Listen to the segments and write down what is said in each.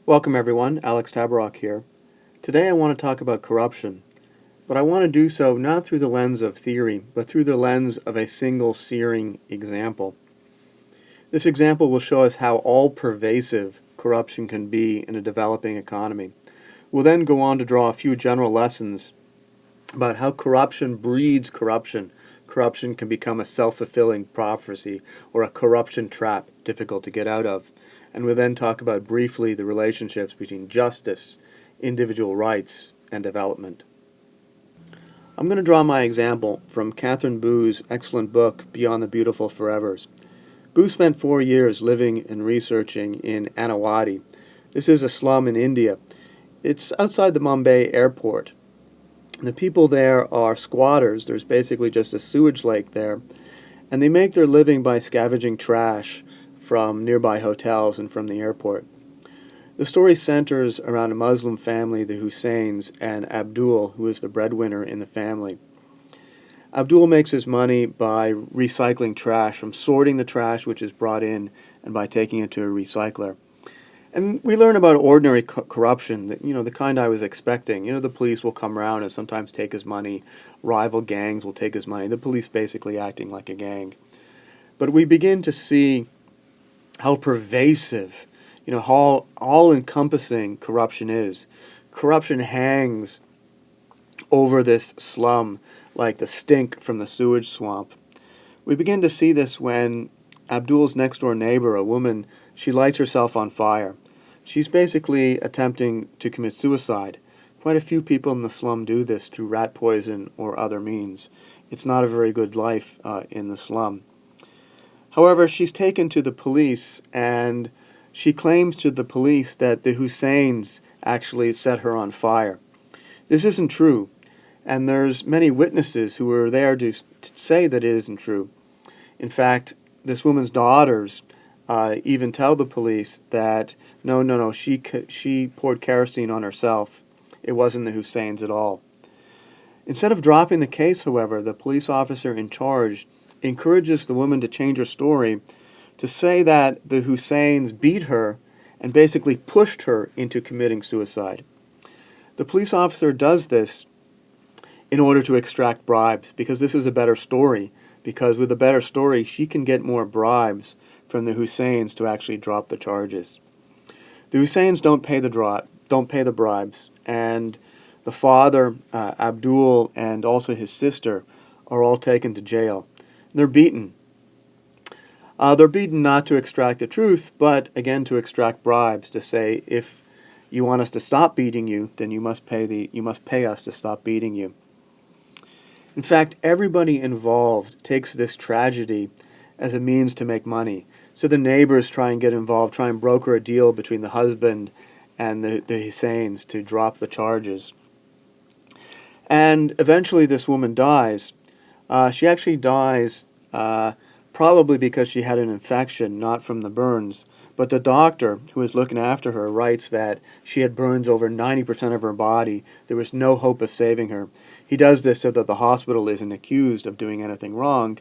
Welcome everyone, Alex Tabarrok here. Today I want to talk about corruption, but I want to do so not through the lens of theory, but through the lens of a single searing example. This example will show us how all-pervasive corruption can be in a developing economy. We'll then go on to draw a few general lessons about how corruption breeds corruption. Corruption can become a self-fulfilling prophecy or a corruption trap difficult to get out of. And we'll then talk about briefly the relationships between justice, individual rights, and development. I'm going to draw my example from Catherine Boo's excellent book, Beyond the Beautiful Forevers. Boo spent 4 years living and researching in Anawati. This is a slum in India. It's outside the Mumbai airport. The people there are squatters. There's basically just a sewage lake there. And they make their living by scavenging trash from nearby hotels and from the airport. The story centers around a Muslim family, the Husseins, and Abdul, who is the breadwinner in the family. Abdul makes his money by recycling trash, from sorting the trash which is brought in and by taking it to a recycler. And we learn about ordinary corruption, the kind I was expecting. The police will come around and sometimes take his money. Rival gangs will take his money. The police basically acting like a gang. But we begin to see how pervasive, how all-encompassing corruption is. Corruption hangs over this slum like the stink from the sewage swamp. We begin to see this when Abdul's next-door neighbor, a woman, she lights herself on fire. She's basically attempting to commit suicide. Quite a few people in the slum do this through rat poison or other means. It's not a very good life in the slum. However, she's taken to the police, and she claims to the police that the Husseins actually set her on fire. This isn't true, and there's many witnesses who were there to say that it isn't true. In fact, this woman's daughters even tell the police that no, she poured kerosene on herself. It wasn't the Husseins at all. Instead of dropping the case, however, the police officer in charge encourages the woman to change her story to say that the Husseins beat her and basically pushed her into committing suicide. The police officer does this in order to extract bribes, because this is a better story, because with a better story she can get more bribes from the Husseins to actually drop the charges. The Husseins don't pay the bribes, and the father, Abdul, and also his sister are all taken to jail. They're beaten. They're beaten not to extract the truth, but again to extract bribes, to say, if you want us to stop beating you, then you must pay us to stop beating you. In fact, everybody involved takes this tragedy as a means to make money. So the neighbors try and get involved, try and broker a deal between the husband and the Husseins to drop the charges. And eventually this woman dies. She actually dies probably because she had an infection, not from the burns. But the doctor who was looking after her writes that she had burns over 90% of her body. There was no hope of saving her. He does this so that the hospital isn't accused of doing anything wrong.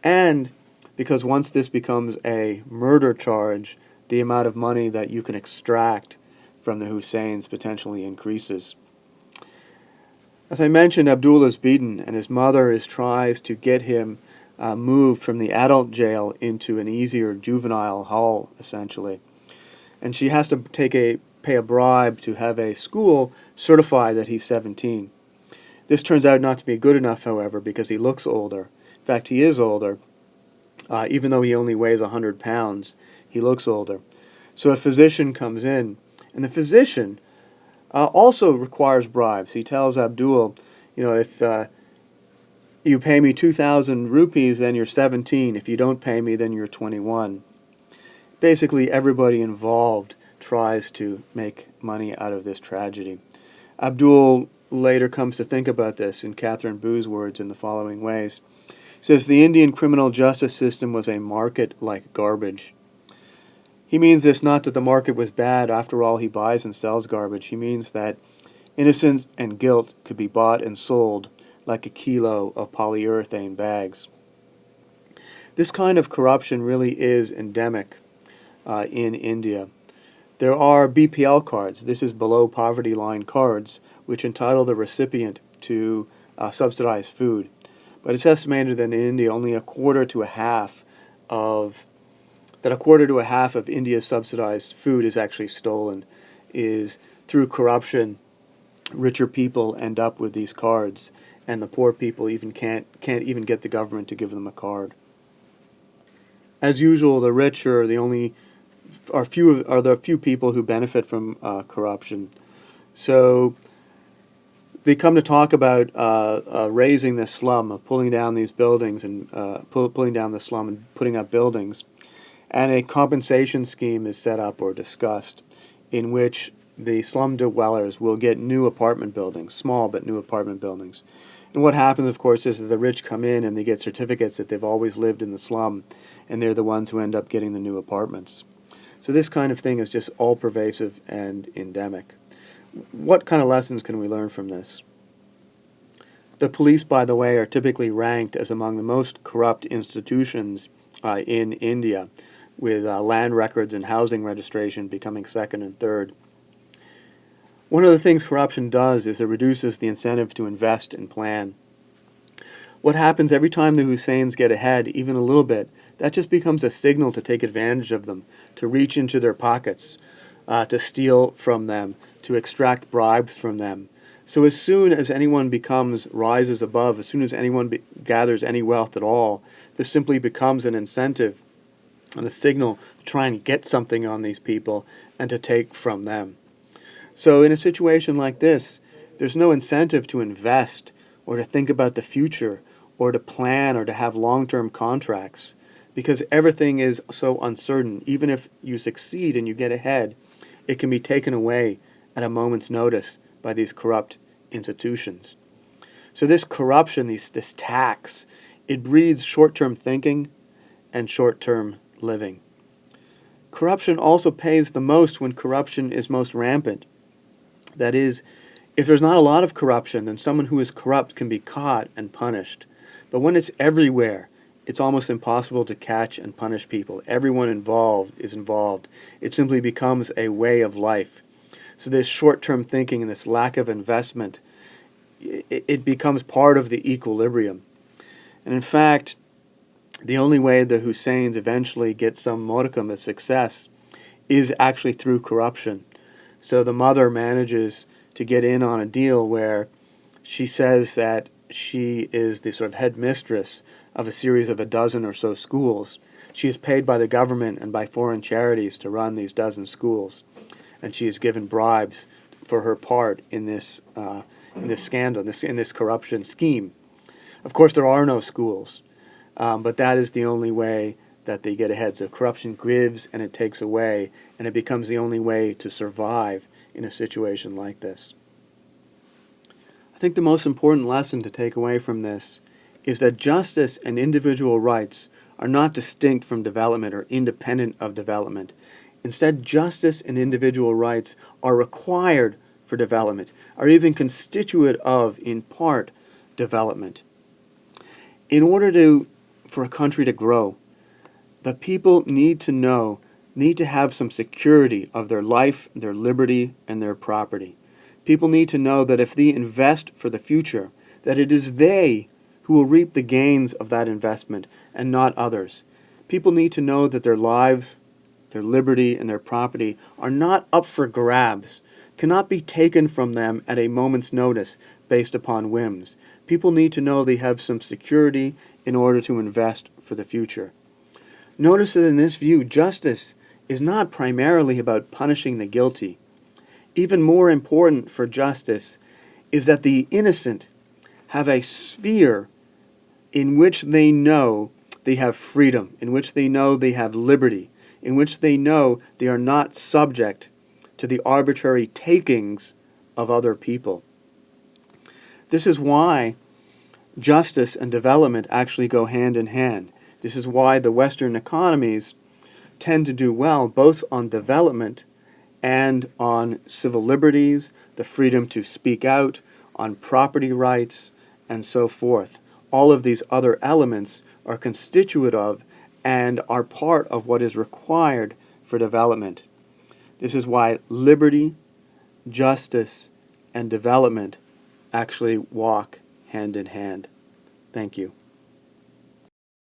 And because once this becomes a murder charge, the amount of money that you can extract from the Husseins potentially increases. As I mentioned, Abdul is beaten, and his mother tries to get him moved from the adult jail into an easier juvenile hall, essentially. And she has to pay a bribe to have a school certify that he's 17. This turns out not to be good enough, however, because he looks older. In fact, he is older. Even though he only weighs 100 pounds, he looks older. So a physician comes in, and the physician also requires bribes. He tells Abdul, if you pay me 2,000 rupees, then you're 17. If you don't pay me, then you're 21. Basically, everybody involved tries to make money out of this tragedy. Abdul later comes to think about this in Catherine Boo's words in the following ways. He says, the Indian criminal justice system was a market like garbage. He means this not that the market was bad. After all, he buys and sells garbage. He means that innocence and guilt could be bought and sold like a kilo of polyurethane bags. This kind of corruption really is endemic in India. There are BPL cards. This is below poverty line cards, which entitle the recipient to subsidized food. But it's estimated that in India only a quarter to a half of India's subsidized food is actually stolen. Is through corruption, richer people end up with these cards, and the poor people can't even get the government to give them a card. As usual, the rich are the few people who benefit from corruption. So they come to talk about raising the slum, of pulling down these buildings and pulling down the slum and putting up buildings. And a compensation scheme is set up or discussed in which the slum dwellers will get new apartment buildings, small but new apartment buildings. And what happens, of course, is that the rich come in and they get certificates that they've always lived in the slum, and they're the ones who end up getting the new apartments. So this kind of thing is just all-pervasive and endemic. What kind of lessons can we learn from this? The police, by the way, are typically ranked as among the most corrupt institutions in India, with land records and housing registration becoming second and third. One of the things corruption does is it reduces the incentive to invest and plan. What happens every time the Husseins get ahead, even a little bit, that just becomes a signal to take advantage of them, to reach into their pockets, to steal from them, to extract bribes from them. So as soon as anyone rises above, as soon as anyone gathers any wealth at all, this simply becomes an incentive and a signal to try and get something on these people and to take from them. So in a situation like this, there's no incentive to invest or to think about the future or to plan or to have long-term contracts, because everything is so uncertain. Even if you succeed and you get ahead, it can be taken away at a moment's notice by these corrupt institutions. So this corruption, this tax, it breeds short-term thinking and short-term living. Corruption also pays the most when corruption is most rampant. That is, if there's not a lot of corruption, then someone who is corrupt can be caught and punished. But when it's everywhere, it's almost impossible to catch and punish people. Everyone involved is involved. It simply becomes a way of life. So this short-term thinking and this lack of investment, it becomes part of the equilibrium. And in fact, the only way the Husseins eventually get some modicum of success is actually through corruption. So the mother manages to get in on a deal where she says that she is the sort of headmistress of a series of a dozen or so schools. She is paid by the government and by foreign charities to run these dozen schools, and she is given bribes for her part in this scandal, in this corruption scheme. Of course, there are no schools, but that is the only way that they get ahead. So corruption gives and it takes away, and it becomes the only way to survive in a situation like this. I think the most important lesson to take away from this is that justice and individual rights are not distinct from development or independent of development. Instead, justice and individual rights are required for development, are even constituent of, in part, development. In order for a country to grow, the people need to have some security of their life, their liberty, and their property. People need to know that if they invest for the future, that it is they who will reap the gains of that investment and not others. People need to know that their lives, their liberty, and their property are not up for grabs, cannot be taken from them at a moment's notice based upon whims. People need to know they have some security in order to invest for the future. Notice that in this view, justice is not primarily about punishing the guilty. Even more important for justice is that the innocent have a sphere in which they know they have freedom, in which they know they have liberty, in which they know they are not subject to the arbitrary takings of other people. This is why justice and development actually go hand in hand. This is why the Western economies tend to do well both on development and on civil liberties, the freedom to speak out, on property rights, and so forth. All of these other elements are constituent of and are part of what is required for development. This is why liberty, justice, and development actually walk hand in hand. Thank you.